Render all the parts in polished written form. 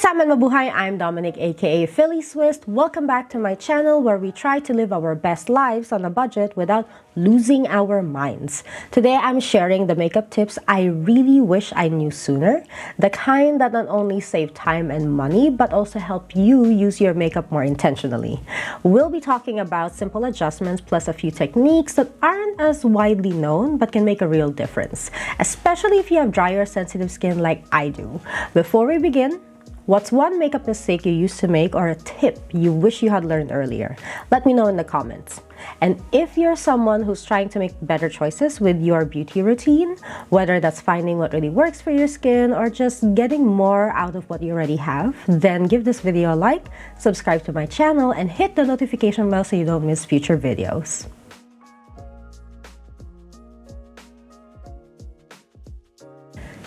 Saman Mabuhay, I'm Dominic aka FiliSwissed. Welcome back to my channel where we try to live our best lives on a budget without losing our minds. Today I'm sharing the makeup tips I really wish I knew sooner. The kind that not only save time and money but also help you use your makeup more intentionally. We'll be talking about simple adjustments plus a few techniques that aren't as widely known but can make a real difference, especially if you have dry or sensitive skin like I do. Before we begin, what's one makeup mistake you used to make or a tip you wish you had learned earlier? Let me know in the comments. And if you're someone who's trying to make better choices with your beauty routine, whether that's finding what really works for your skin or just getting more out of what you already have, then give this video a like, subscribe to my channel, and hit the notification bell so you don't miss future videos.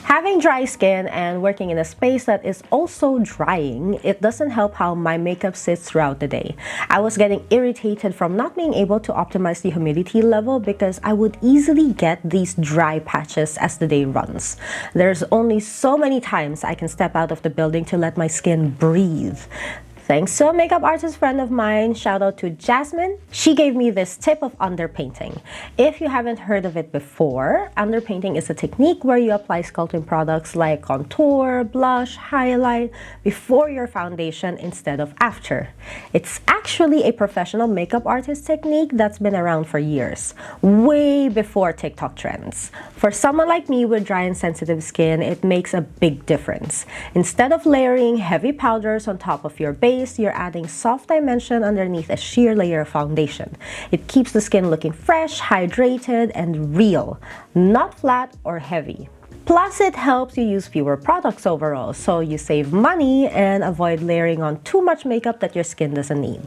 Having dry skin and working in a space that is also drying, it doesn't help how my makeup sits throughout the day. I was getting irritated from not being able to optimize the humidity level because I would easily get these dry patches as the day runs. There's only so many times I can step out of the building to let my skin breathe. Thanks to a makeup artist friend of mine, shout out to Jasmine. She gave me this tip of underpainting. If you haven't heard of it before, underpainting is a technique where you apply sculpting products like contour, blush, highlight before your foundation instead of after. It's actually a professional makeup artist technique that's been around for years, way before TikTok trends. For someone like me with dry and sensitive skin, it makes a big difference. Instead of layering heavy powders on top of your base, you're adding soft dimension underneath a sheer layer of foundation. It keeps the skin looking fresh, hydrated, and real, not flat or heavy. Plus, it helps you use fewer products overall, so you save money and avoid layering on too much makeup that your skin doesn't need.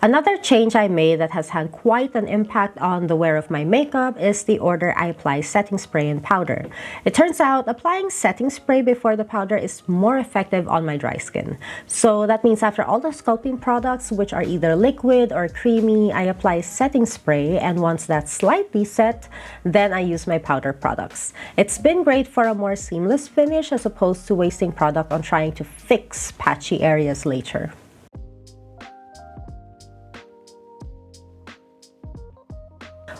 Another change I made that has had quite an impact on the wear of my makeup is the order I apply setting spray and powder. It turns out applying setting spray before the powder is more effective on my dry skin. So that means after all the sculpting products, which are either liquid or creamy, I apply setting spray, and once that's slightly set, then I use my powder products. It's been great for a more seamless finish as opposed to wasting product on trying to fix patchy areas later.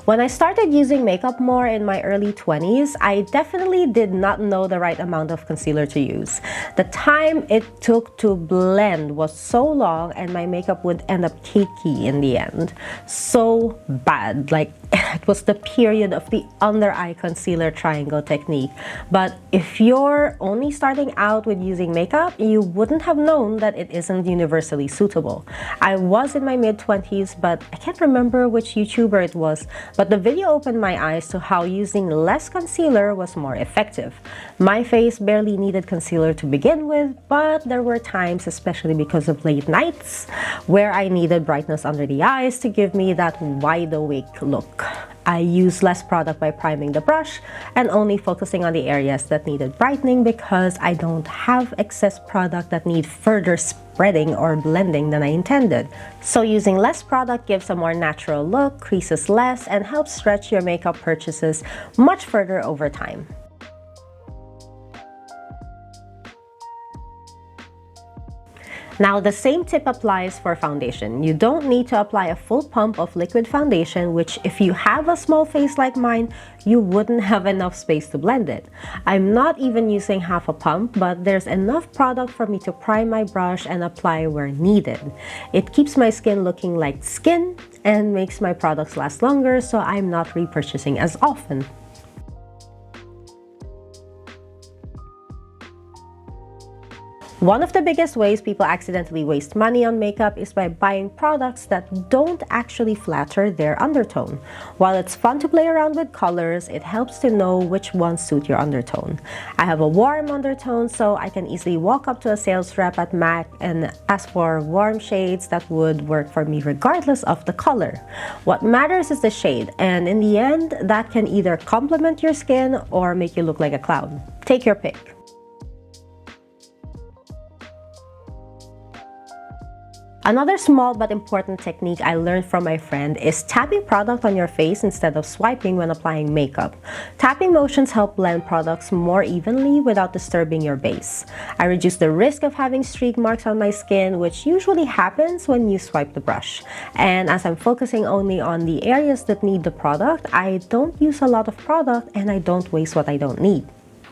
When I started using makeup more in my early 20s, I definitely did not know the right amount of concealer to use. The time it took to blend was so long and my makeup would end up cakey in the end. So bad. Like, it was the period of the under eye concealer triangle technique. But if you're only starting out with using makeup, you wouldn't have known that it isn't universally suitable. I was in my mid-20s, but I can't remember which YouTuber it was. But the video opened my eyes to how using less concealer was more effective. My face barely needed concealer to begin with, but there were times, especially because of late nights, where I needed brightness under the eyes to give me that wide awake look. I used less product by priming the brush and only focusing on the areas that needed brightening because I don't have excess product that need further spreading or blending than I intended. So using less product gives a more natural look, creases less, and helps stretch your makeup purchases much further over time. Now, the same tip applies for foundation. You don't need to apply a full pump of liquid foundation, which if you have a small face like mine, you wouldn't have enough space to blend it. I'm not even using half a pump, but there's enough product for me to prime my brush and apply where needed. It keeps my skin looking like skin and makes my products last longer, so I'm not repurchasing as often. One of the biggest ways people accidentally waste money on makeup is by buying products that don't actually flatter their undertone. While it's fun to play around with colors, it helps to know which ones suit your undertone. I have a warm undertone, so I can easily walk up to a sales rep at MAC and ask for warm shades that would work for me regardless of the color. What matters is the shade, and in the end, that can either complement your skin or make you look like a clown. Take your pick. Another small but important technique I learned from my friend is tapping product on your face instead of swiping when applying makeup. Tapping motions help blend products more evenly without disturbing your base. I reduce the risk of having streak marks on my skin, which usually happens when you swipe the brush. And as I'm focusing only on the areas that need the product, I don't use a lot of product and I don't waste what I don't need.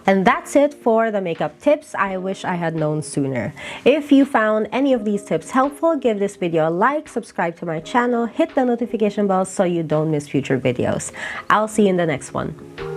And that's it for the makeup tips I wish I had known sooner. If you found any of these tips helpful, give this video a like, subscribe to my channel, hit the notification bell so you don't miss future videos. I'll see you in the next one.